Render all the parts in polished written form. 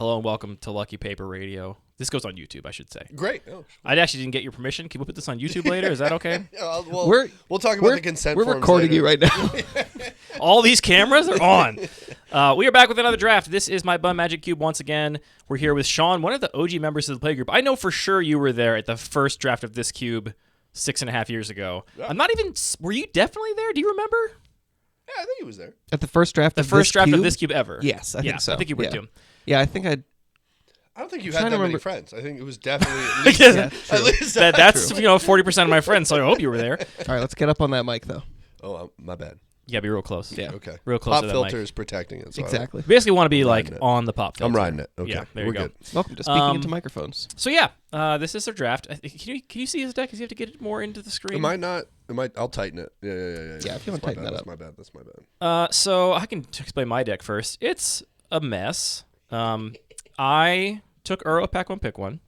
Hello and welcome to Lucky Paper Radio. This goes on YouTube, I should say. Great. Oh. I actually didn't get your permission. Can we put this on YouTube later? Is that okay? We'll talk about the consent We're forms recording later. you right now. All these cameras are on. We are back with another draft. This is my Bun Magic Cube once again. We're here with Sean, one of the OG members of the playgroup. I know for sure you were there at the first draft of this cube 6.5 years ago. Yeah. I'm not even... Were you definitely there? Do you remember? Yeah, I think he was there. At the first draft The of first this draft cube? of this cube ever. Yes, I think so. I think you were yeah. too. Yeah, I think I... I don't think you trying had to that many remember- friends. I think it was definitely at least, Yeah, at least That's 40% of my friends, so I hope you were there. All right, let's get up on that mic, though. Oh, my bad. You gotta be real close. Yeah. Okay. Real close Pop to that filter mic. is protecting it. So Exactly. You basically want to be like riding it. on the pop filter. I'm riding it. Okay. Yeah, there We're you go. good. Welcome to Speaking into Microphones. So yeah, this is our draft. Can you see his deck? Because you have to get it more into the screen. Am I not? I'll tighten it. Yeah. Yeah, if you want to tighten that up. That's my bad. So I can explain my deck first. It's a mess. I took Uro pack one, pick one,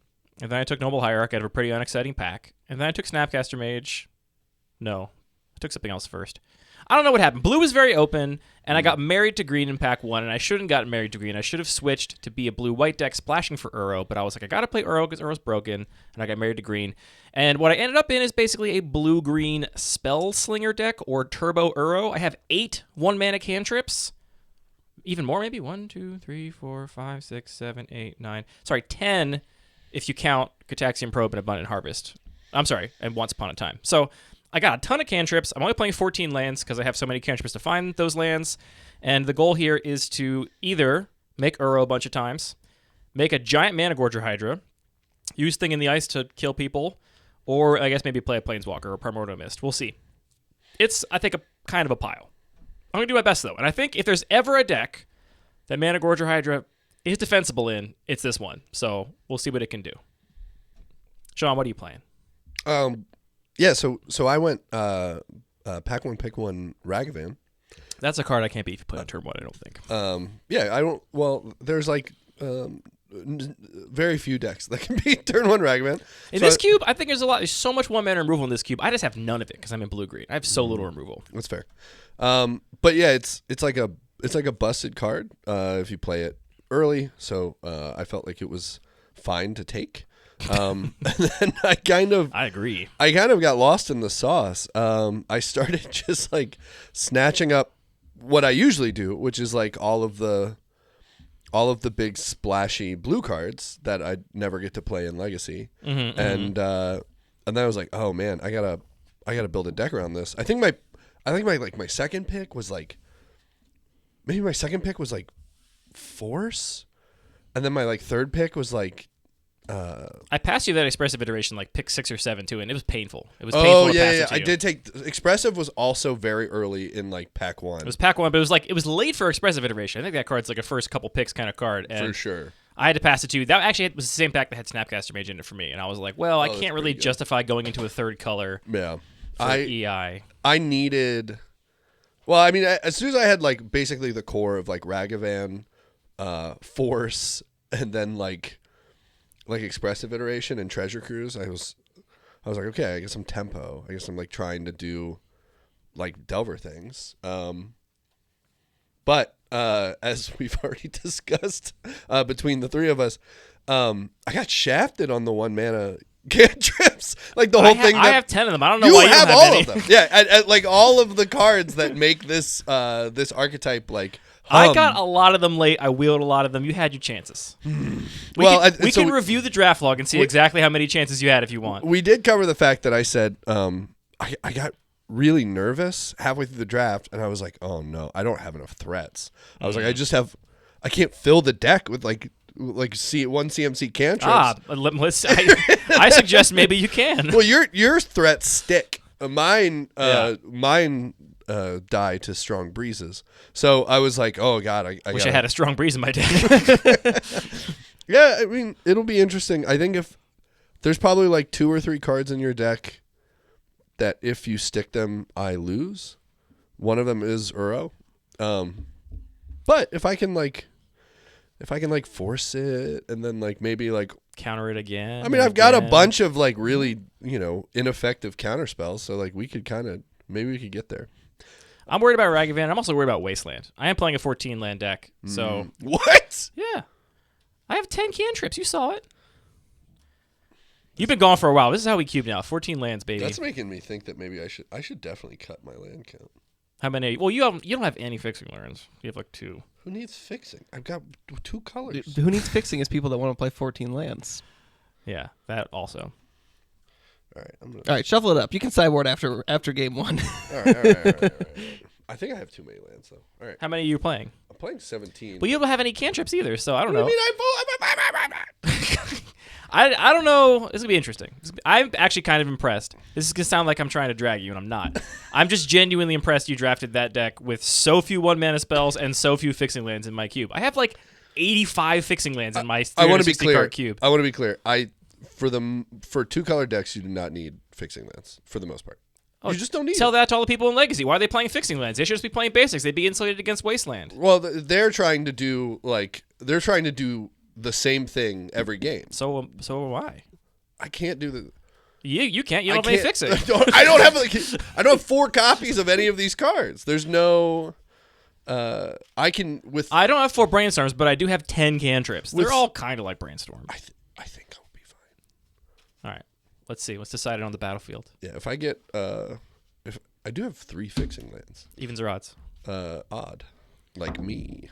and then I took Noble Hierarch out of a pretty unexciting pack, and then I took Snapcaster Mage. No, I took something else first. I don't know what happened. Blue was very open, and I got married to green in pack one, and I shouldn't gotten married to green. I should have switched to be a blue-white deck splashing for Uro, but I was like, I got to play Uro because Uro's broken, and I got married to green. And what I ended up in is basically a blue-green Spell Slinger deck or Turbo Uro. I have 8 one-mana cantrips. Even more, maybe 1, 2, 3, 4, 5, 6, 7, 8, 9. Sorry, 10 if you count Cataxian Probe and Abundant Harvest. I'm sorry, and Once Upon a Time. So I got a ton of cantrips. I'm only playing 14 lands because I have so many cantrips to find those lands. And the goal here is to either make Uro a bunch of times, make a giant Mana Gorger Hydra, use Thing in the Ice to kill people, or I guess maybe play a Planeswalker or Primordial Mist. We'll see. It's, I think, a kind of a pile. I'm going to do my best, though. And I think if there's ever a deck that Mana Gorger Hydra is defensible in, it's this one. So we'll see what it can do. Sean, what are you playing? Yeah. So I went pack one, pick one, Ragavan. That's a card I can't beat if you play on turn one, I don't think. Yeah. I don't. Well, there's like very few decks that can beat turn one Ragavan. In this cube, I think there's so much one mana removal in this cube. I just have none of it because I'm in blue-green. I have so little removal. That's fair. But yeah, it's like a busted card if you play it early. So I felt like it was fine to take. And then I agree. I kind of got lost in the sauce. I started just like snatching up what I usually do, which is like all of the big splashy blue cards that I never get to play in Legacy. And then I was like, oh man, I gotta build a deck around this. I think my second pick was like Force, and then my like third pick was like I passed you that expressive iteration like pick 6 or 7 too, and it was painful. It was painful to pass it to I you. did take expressive was also very early in like pack one. It was pack one, but it was late for expressive iteration. I think that card's like a first couple picks kind of card. And for sure. I had to pass it to you. That actually was the same pack that had Snapcaster Mage in it for me, and I was like, well, I that's can't really pretty good. justify going into a third color Yeah. for EI. I needed. Well, I mean, as soon as I had like basically the core of like Ragavan, Force, and then like expressive iteration and Treasure Cruise, I was like, okay, I guess I'm tempo. I guess I'm like trying to do like Delver things. But as we've already discussed between the three of us, I got shafted on the 1 mana cantrips. Like the whole thing. I have 10 of them. I don't know You why you have don't have all any. of them. Yeah, like all of the cards that make this this archetype like. I got a lot of them late. I wheeled a lot of them. You had your chances. We can review the draft log and see exactly how many chances you had if you want. We did cover the fact that I said I got really nervous halfway through the draft, and I was like, oh no, I don't have enough threats. I was like, I can't fill the deck with like one CMC cantrips. I suggest maybe you can. Well, your threats stick. Mine die to strong breezes. So I was like, oh god, I wish I had a strong breeze in my deck. Yeah, I mean, it'll be interesting. I think if there's probably like 2 or 3 cards in your deck that if you stick them, I lose. One of them is Uro. But if I can force it and then like maybe like counter it again. I mean, I've got a bunch of like really, ineffective counter spells, so like we could get there. I'm worried about Ragavan. I'm also worried about Wasteland. I am playing a 14 land deck, so What? yeah. I have 10 cantrips. You saw it. You've been gone for a while. This is how we cube now. 14 lands, baby. That's making me think that maybe I should definitely cut my land count. How many? Well, you don't have any fixing lands. You have like 2. Who needs fixing? I've got 2 colors. Who needs fixing is people that want to play 14 lands. Yeah, that also. All right, All right, shuffle it up. You can sideboard after game 1. All right. I think I have too many lands though. All right. How many are you playing? I'm playing 17. Well, you don't have any cantrips either, so I don't know. I I don't know. This is gonna be interesting. I'm actually kind of impressed. This is gonna sound like I'm trying to drag you, and I'm not. I'm just genuinely impressed you drafted that deck with so few 1-mana spells and so few fixing lands in my cube. I have like 85 fixing lands in my 360 card cube. I want to be clear. For 2-color decks, you do not need fixing lands for the most part. You just don't need Tell it. that to all the people in Legacy. Why are they playing fixing lands? They should just be playing basics. They'd be insulated against Wasteland. Well, they're trying to do the same thing every game. So am I. I can't do the. You can't. You don't have any fixing. I don't have 4 copies of any of these cards. There's no. I don't have 4 brainstorms, but I do have 10 cantrips. They're all kind of like brainstorms. I think I'll be fine. All right. Let's see. What's decided on the battlefield? Yeah, if I get if I do have 3 fixing lands. Evens or odds? Odd. Like me.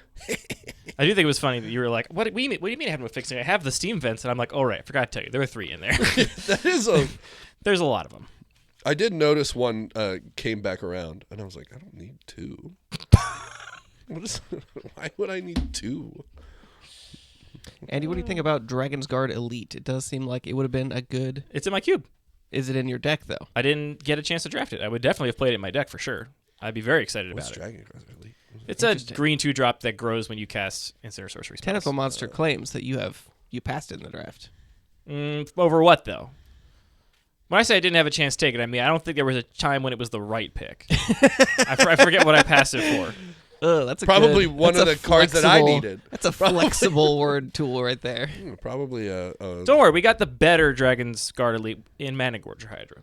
I do think it was funny that you were like, what do you mean I have no fixing? I have the steam vents, and I'm like, oh, right, I forgot to tell you. There were 3 in there. That is There's a lot of them. I did notice one came back around, and I was like, I don't need 2. Why would I need 2? Andy, what do you think about Dragon's Guard Elite? It does seem like it would have been a good... It's in my cube. Is it in your deck, though? I didn't get a chance to draft it. I would definitely have played it in my deck for sure. I'd be very excited about it. Dragon Guard Elite? It's a green 2-drop that grows when you cast Instant or Sorcery spells. Tentacle Monster claims that you passed it in the draft. Over what, though? When I say I didn't have a chance to take it, I mean I don't think there was a time when it was the right pick. I forget what I passed it for. That's probably one of the cards that I needed. That's a flexible word tool right there. Probably a... Don't worry, we got the better Dragon's Guard Elite in Mana Gorger Hydra.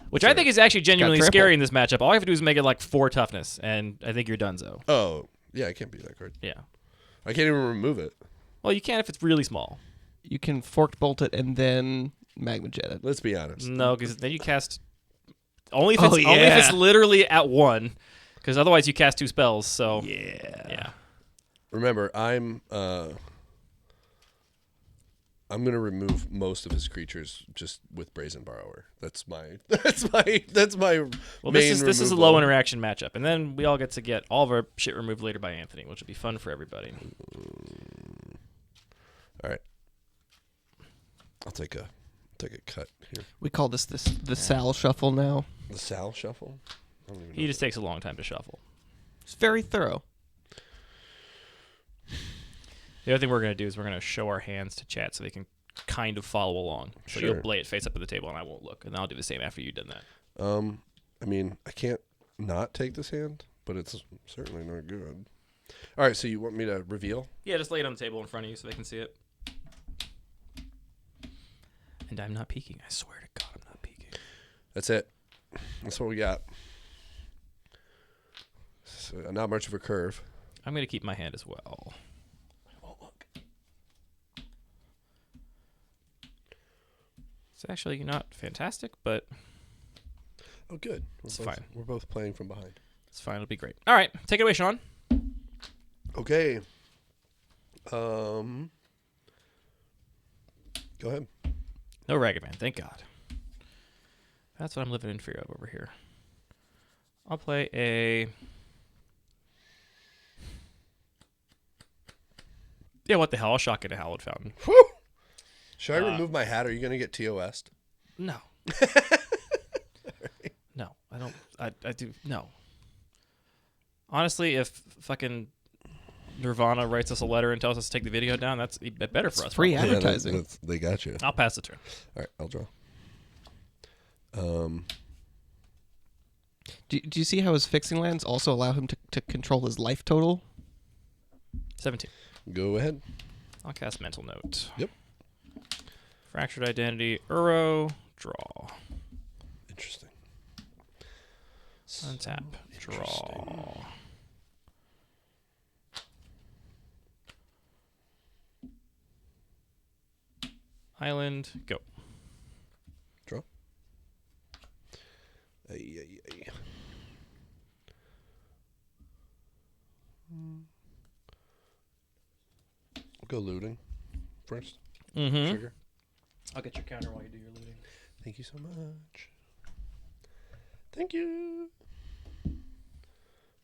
Which I think is actually genuinely scary in this matchup. All I have to do is make it like 4 toughness, and I think you're donezo. Oh, yeah, I can't beat that card. Yeah. I can't even remove it. Well, you can if it's really small. You can Forked Bolt it and then Magma Jet it. Let's be honest. No, because then you cast... Only if it's literally at 1, because otherwise you cast 2 spells, so... Yeah. Remember, I'm going to remove most of his creatures just with Brazen Borrower. That's my Well, this is a low interaction matchup, and then we all get to get all of our shit removed later by Anthony, which will be fun for everybody. All right. I'll take a cut here. We call this the Sal Shuffle now. The Sal Shuffle? He just takes a long time to shuffle. It's very thorough. The other thing we're going to do is we're going to show our hands to chat so they can kind of follow along. So you'll lay it face up at the table and I won't look. And I'll do the same after you've done that. I mean, I can't not take this hand, but it's certainly not good. All right, so you want me to reveal? Yeah, just lay it on the table in front of you so they can see it. And I'm not peeking. I swear to God, I'm not peeking. That's it. That's what we got. So, not much of a curve. I'm going to keep my hand as well. It's actually not fantastic, but... Oh, good. It's fine. We're both playing from behind. It's fine. It'll be great. All right. Take it away, Sean. Okay. Go ahead. No Ragged Man. Thank God. That's what I'm living in fear of over here. I'll play a... Yeah, what the hell? I'll shock it a Hallowed Fountain. Whew! Should I remove my hat? Are you going to get TOS'd? No. No, I don't. I do. No. Honestly, if fucking Nirvana writes us a letter and tells us to take the video down, that's better for us. Free probably. advertising. Yeah, they got you. I'll pass the turn. All right, I'll draw. Do you see how his fixing lands also allow him to control his life total? 17. Go ahead. I'll cast Mental Note. Yep. Fractured Identity, Uro, draw. Interesting. Untap, draw. Island, go. Draw. Ay, ay, ay. Go looting first. Mm-hmm. Trigger. I'll get your counter while you do your looting. Thank you so much. Thank you.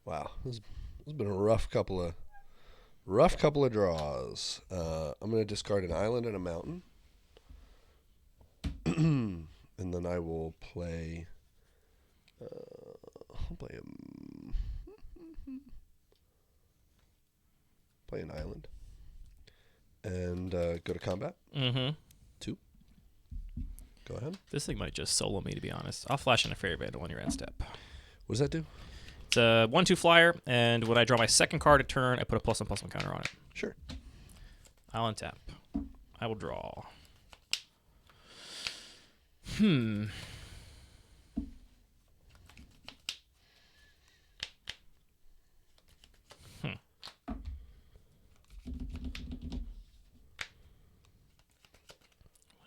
Wow, this has been a rough couple of draws. I'm gonna discard an island and a mountain, and then I will play. I'll play an island, and go to combat. Mm-hmm. 2. Go ahead. This thing might just solo me, to be honest. I'll flash in a Fairy Vandal on your end step. What does that do? It's a 1/2 flyer, and when I draw my second card a turn, I put a +1/+1 counter on it. Sure. I'll untap. I will draw. What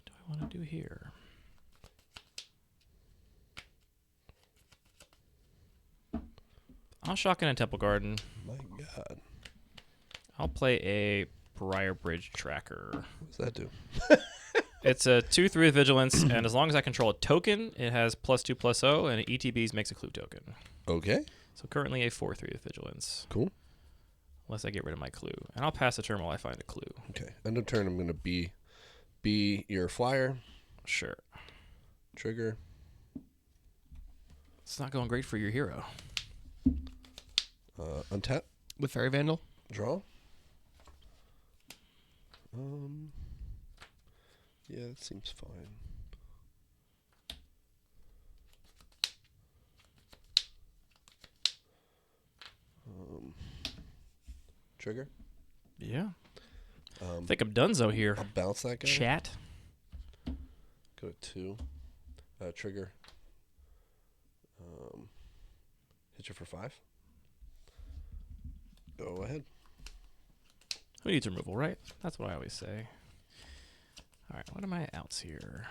do I want to do here? I'll shotgun a Temple Garden. My God. I'll play a Briar Bridge Tracker. What does that do? It's a 2/3 vigilance, and as long as I control a token, it has +2/+0, and ETBs makes a clue token. Okay. So currently a 4/3 vigilance. Cool. Unless I get rid of my clue. And I'll pass the turn while I find a clue. Okay. End of turn, I'm going to be your flyer. Sure. Trigger. It's not going great for your hero. Untap. With Fairy Vandal? Draw. Yeah, that seems fine. Trigger. Yeah. I think I'm donezo here. I'll bounce that guy. Chat. Go to 2. Trigger. Hit you for 5. Go ahead. Who needs removal, right? That's what I always say. All right, what are my outs here?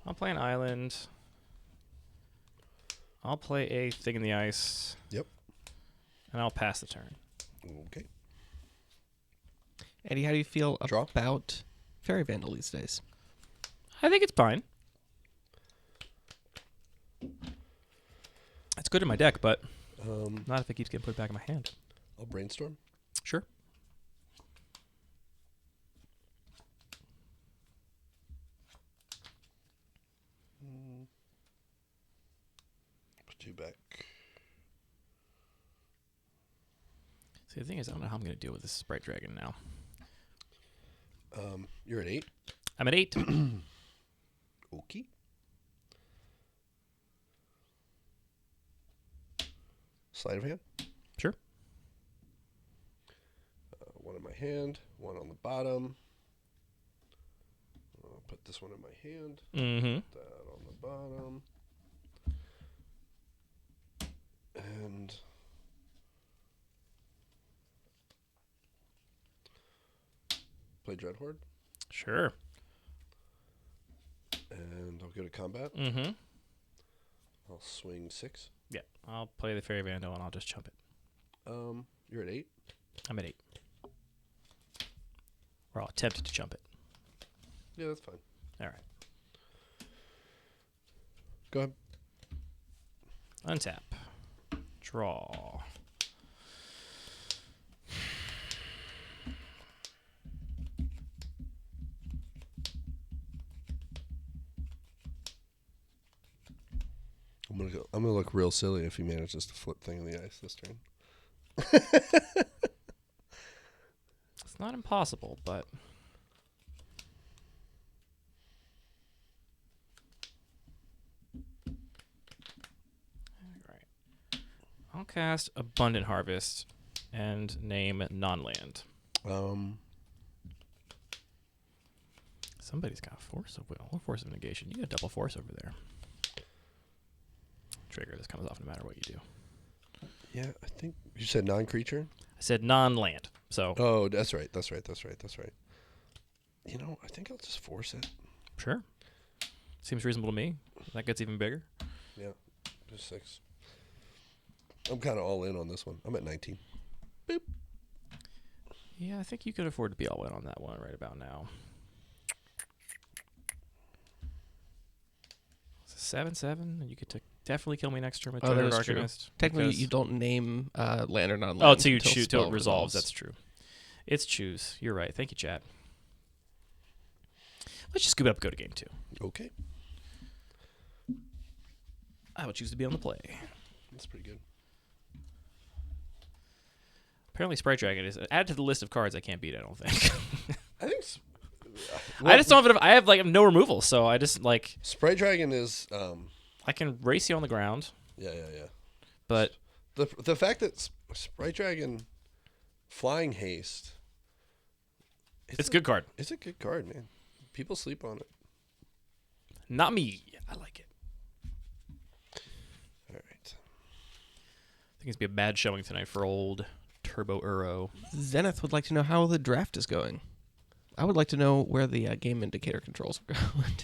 I'll play an island. I'll play a thing in the ice. Yep. And I'll pass the turn. Okay. Eddie, how do you feel Draw. about Fairy Vandal these days? I think it's fine. It's good in my deck, but not if it keeps getting put back in my hand. I'll brainstorm. Sure. Put you back. See, the thing is, I don't know how I'm going to deal with this Sprite Dragon now. You're at 8. I'm at 8. Okay. Sleight of hand. Sure. 1 in my hand, 1 on the bottom. I'll put this one in my hand. Mm-hmm. That on the bottom. And play Dreadhorde. Sure. And I'll go to combat. Mm-hmm. I'll swing 6. Yeah. I'll play the Fairy Vandal and I'll just chump it. You're at 8. I'm at 8. Or I'll attempt to chump it. Yeah, that's fine. All right. Go ahead. Untap. Draw. I'm gonna look real silly if he manages to flip thing in the ice this turn. It's not impossible, but all right. I'll cast Abundant Harvest and name non-land. Somebody's got Force of Will or Force of Negation. You got double force over there. trigger. This comes off no matter what you do. Yeah, I think you said non-creature. I said non-land. So Oh, that's right. You know, I think I'll just force it. sure. Seems reasonable to me. That gets even bigger. Yeah, just 6. I'm kind of all in on this one. I'm at 19. Boop. Yeah, I think you could afford to be all in on that one right about now. 7/7, and you could definitely kill me next turn with Treasure that is true. Arcanist. Technically, because- you don't name land or non-land. Oh, till you until shoot till spell it resolves. That's true. It's choose. You're right. Thank you, chat. Let's just scoop it up and go to game 2. Okay, I will choose to be on the play. that's pretty good. Apparently, Sprite Dragon is added to the list of cards I can't beat. I don't think. I think I just don't have enough. I have like no removal, so I just like Sprite Dragon is. I can race you on the ground, Yeah. but The fact that Sprite Dragon Flying Haste. it's a good card. It's a good card, man. People sleep on it. Not me. I like it. All right. I think it's be a bad showing tonight for old Turbo Uro. Zenith would like to know how the draft is going. I would like to know where the game indicator controls are going.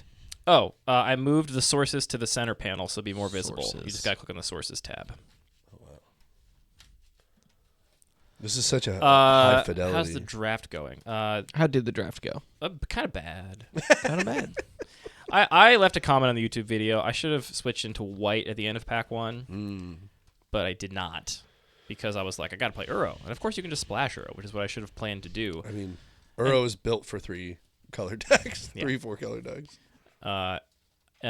Oh, I moved the sources to the center panel so it'll be more visible. Sources. You just gotta click on the sources tab. This is such a high fidelity. How's the draft going? How did the draft go? Kind of bad. Kind of bad. I left a comment on the YouTube video. I should have switched into white at the end of pack 1, but I did not because I was like, I gotta play Uro, and of course you can just splash Uro, which is what I should have planned to do. I mean, Uro is built for 3 color decks, 4 color decks. And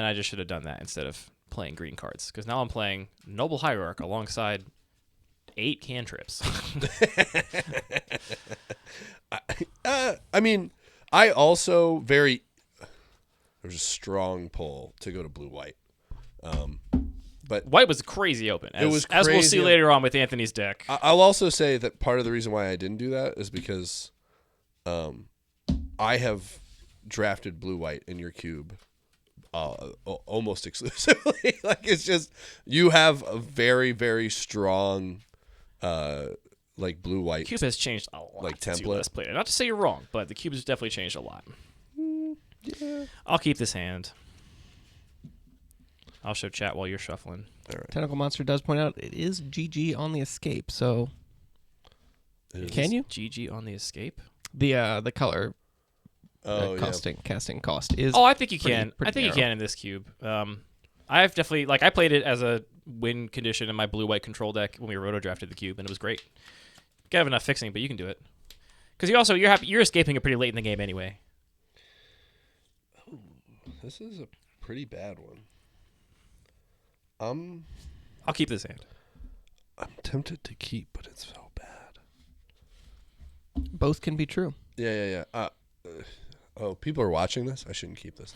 I just should have done that instead of playing green cards because now I'm playing Noble Hierarch alongside 8 cantrips. I mean, I also there's a strong pull to go to blue-white. But White was crazy open, as was we'll crazy see later on with Anthony's deck. I'll also say that part of the reason why I didn't do that is because I have drafted blue-white in your cube almost exclusively. Like, it's just, you have a very, very strong like blue-white. Cube has changed a lot Like since you template? last played it. Not to say you're wrong, but the cube has definitely changed a lot. Yeah. I'll keep this hand. I'll show chat while you're shuffling. All right. Tentacle Monster does point out it is GG on the escape, so can you? GG on the escape? The color Oh, yeah. casting cost is. Oh, I think you pretty- can. pretty I think you narrow. can in this cube. I've definitely I played it as a win condition in my blue-white control deck when we roto drafted the cube, and it was great. You gotta have enough fixing, but you can do it. Because you're escaping it pretty late in the game anyway. This is a pretty bad one. I'll keep this hand. I'm tempted to keep, but it's so bad. Both can be true. Yeah. Oh, people are watching this? I shouldn't keep this.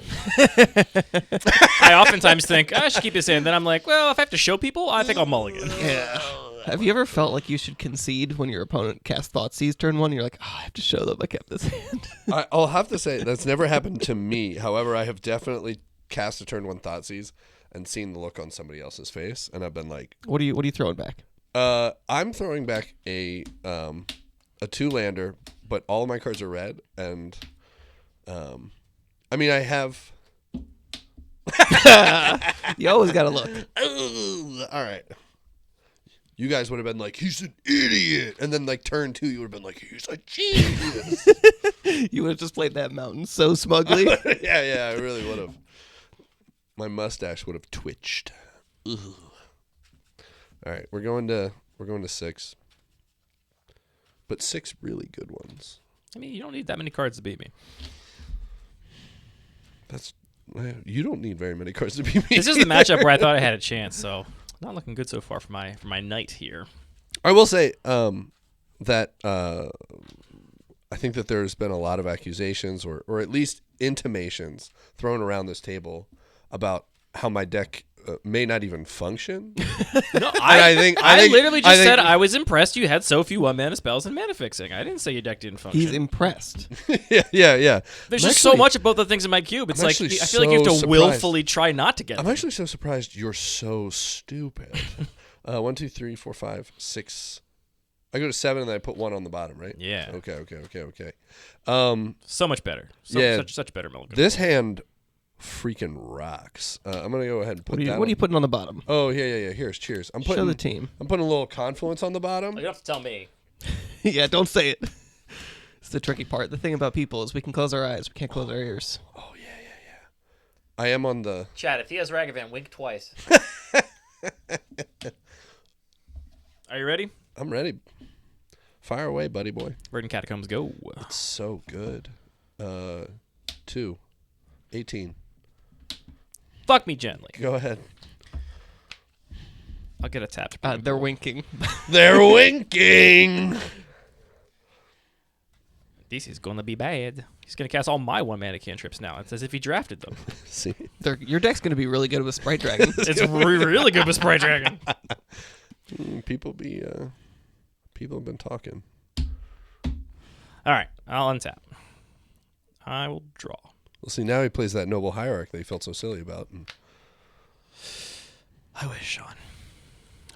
I oftentimes think I should keep this in. Then I'm like, well, if I have to show people, I think I'll mulligan. Yeah. Have you ever felt like you should concede when your opponent casts Thoughtseize turn 1? You're like, oh, I have to show them I kept this hand. I'll have to say that's never happened to me. However, I have definitely cast a turn 1 Thoughtseize and seen the look on somebody else's face, and I've been like, What are you throwing back? I'm throwing back a 2-lander, but all of my cards are red, and I mean, I have. You always got to look. All right. You guys would have been like, he's an idiot. And then, like, turn 2, you would have been like, he's a genius. You would have just played that mountain so smugly. yeah, I really would have. My mustache would have twitched. Ugh. All right, we're going to 6. But 6 really good ones. I mean, you don't need that many cards to beat me. You don't need very many cards to beat me. This is the matchup where I thought I had a chance, so not looking good so far for my knight here. I will say that I think that there's been a lot of accusations or at least intimations thrown around this table about how my deck may not even function. No, I literally just think- said I was impressed you had so few 1-mana spells and mana fixing. I didn't say your deck didn't function. He's impressed. yeah. There's I'm just so actually- much about the things in my cube. It's I'm like I actually feel like you have to so surprised. willfully try not to get I'm them. actually so surprised you're so stupid. 1, 2, 3, 4, 5, 6. I go to 7 and then I put 1 on the bottom, right? Yeah. Okay. So much better. Yeah. Such better milk. This hand freaking rocks. I'm gonna go ahead and put that. What are you putting on the bottom? Oh yeah. Here's cheers. I'm Show putting the team. I'm putting a little confluence on the bottom. You don't have to tell me. Yeah, don't say it. It's the tricky part. The thing about people is we can close our eyes, we can't close our ears. Oh yeah. I am on the. Chad, if he has Ragavan, wink twice. Are you ready? I'm ready. Fire away, buddy boy. Verdant Catacombs, go. It's so good. 2, 18. Fuck me gently. Go ahead. I'll get a tap. They're winking. They're winking. This is gonna be bad. He's gonna cast all my 1-mana cantrips now. It's as if he drafted them. See, Your deck's going to be really good with Sprite Dragon. It's really good with Sprite Dragon. people have been talking. All right, I'll untap. I will draw. Well, see, now he plays that noble hierarch that he felt so silly about. And I wish, Sean.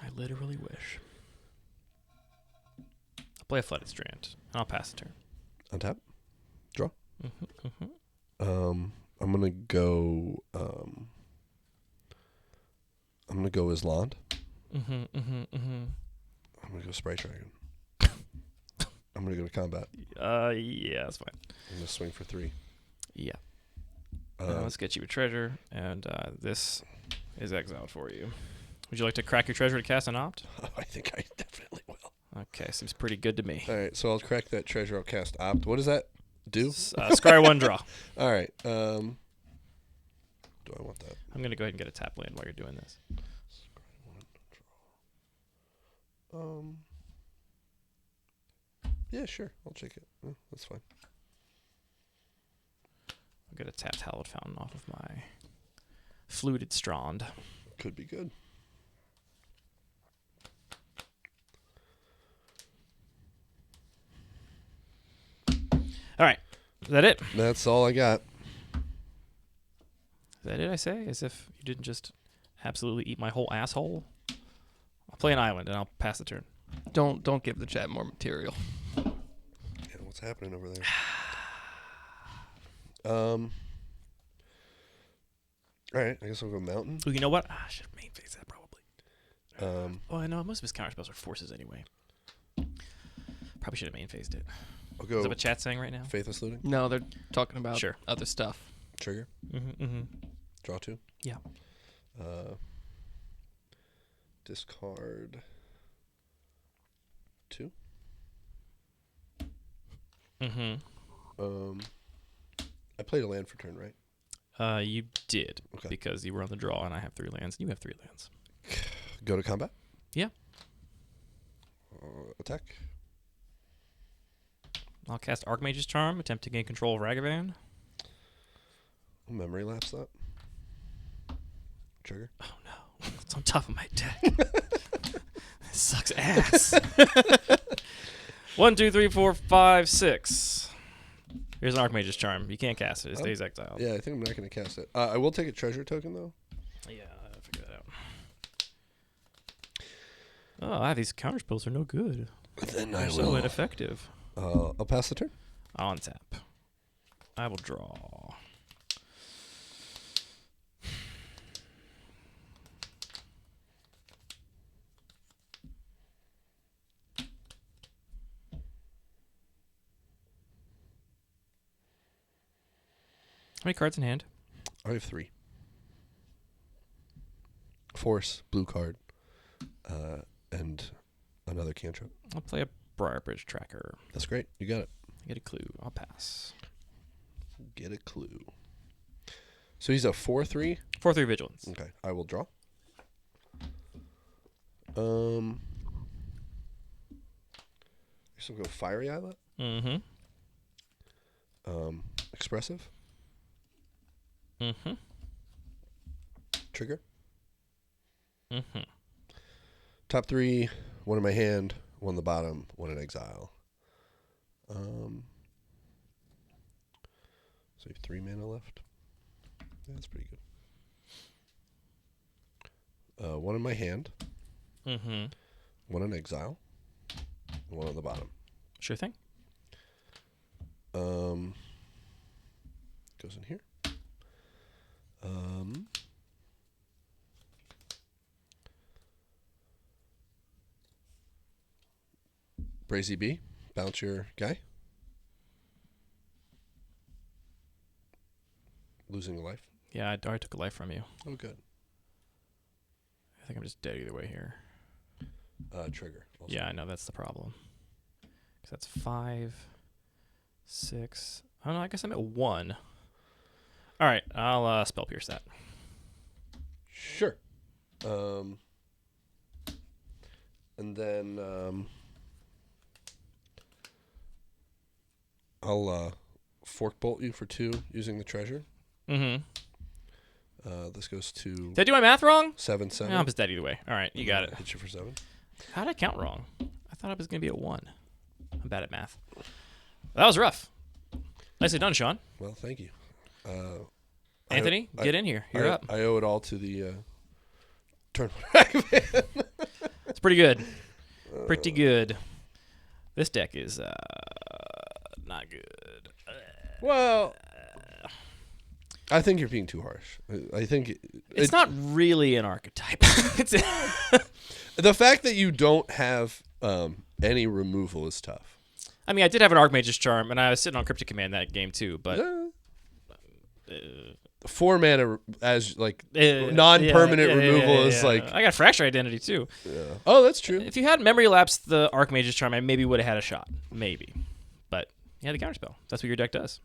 I literally wish. I'll play a Flooded Strand, and I'll pass the turn. untap, draw. Mm-hmm. I'm gonna go. I'm gonna go Island. I'm gonna go Sprite Dragon. I'm gonna go to combat. Yeah, that's fine. I'm gonna swing for 3. Yeah. Let's get you a treasure, and this is exiled for you. Would you like to crack your treasure to cast an opt? I think I definitely will. Okay, seems pretty good to me. All right, so I'll crack that treasure. I'll cast opt. What does that do? Scry 1 draw. All right. Do I want that? I'm going to go ahead and get a tap land while you're doing this. Yeah, sure. I'll check it. That's fine. I'll get a tapped Hallowed Fountain off of my Fluted Strand. Could be good. All right. Is that it? That's all I got. Is that it, I say? As if you didn't just absolutely eat my whole asshole? I'll play an island, and I'll pass the turn. Don't give the chat more material. Yeah, what's happening over there? All right, I guess I'll go mountain. Oh, you know what? I should have main phased that, probably. Oh, I know. Most of his counter spells are forces anyway. Probably should have main phased it. I'll Is go that what chat's saying right now? Faithless Looting. No, they're talking about Sure. other stuff. Trigger. Mm-hmm. Draw 2. Yeah. Discard 2. Mm-hmm. I played a land for turn, right? You did, Okay. because you were on the draw, and I have 3 lands, and you have 3 lands. Go to combat. Yeah. Attack. I'll cast Archmage's Charm, attempt to gain control of Ragavan. Memory lapse that. Trigger. Oh no, it's on top of my deck. This sucks ass. 1, 2, 3, 4, 5, 6. Here's an Archmage's Charm. You can't cast it. It stays exiled. Yeah, I think I'm not going to cast it. I will take a treasure token, though. Yeah, I'll figure that out. Oh, these counter spells are no good. Then They're so ineffective. I'll pass the turn. I'll untap. I will draw. How many cards in hand? I have 3. Force, blue card, and another cantrip. I'll play a Briarbridge Tracker. That's great. You got it. Get a clue. I'll pass. Get a clue. So he's a 4/3. 4/3 Vigilance. Okay, I will draw. I guess I'll go Fiery Islet. Mm-hmm. Expressive. Mm-hmm. Trigger. Mm-hmm. Top 3, 1 in my hand, 1 in the bottom, 1 in exile. So you have 3 mana left. Yeah, that's pretty good. 1 in my hand, Mm-hmm. 1 in exile, and 1 on the bottom. Sure thing. Goes in here. Brazy B, bounce your guy. Losing a life. Yeah, I already took a life from you. Oh, good. I think I'm just dead either way here. Trigger. Also. Yeah, I know that's the problem. 'Cause that's 5, 6. Oh no, I guess I'm at 1. All right, I'll spell pierce that. Sure. And then I'll fork bolt you for 2 using the treasure. Mm-hmm. This goes to Did I do my math wrong? 7, 7. No, I'm just dead either way. All right, you got it. Hit you for 7. How did I count wrong? I thought I was going to be at 1. I'm bad at math. That was rough. Nicely done, Sean. Well, thank you. Anthony, get in here. You're up. I owe it all to the turn back man. It's pretty good. Pretty good. This deck is not good. Well, I think you're being too harsh. I think It's not really an archetype. It's the fact that you don't have any removal is tough. I mean, I did have an Archmage's Charm, and I was sitting on Cryptic Command that game too, but... 4 mana as like non-permanent removal is like... I got Fracture Identity too. Yeah. Oh, that's true. If you had Memory Lapse the Archmage's Charm, I maybe would have had a shot. Maybe. But you had the Counterspell. That's what your deck does.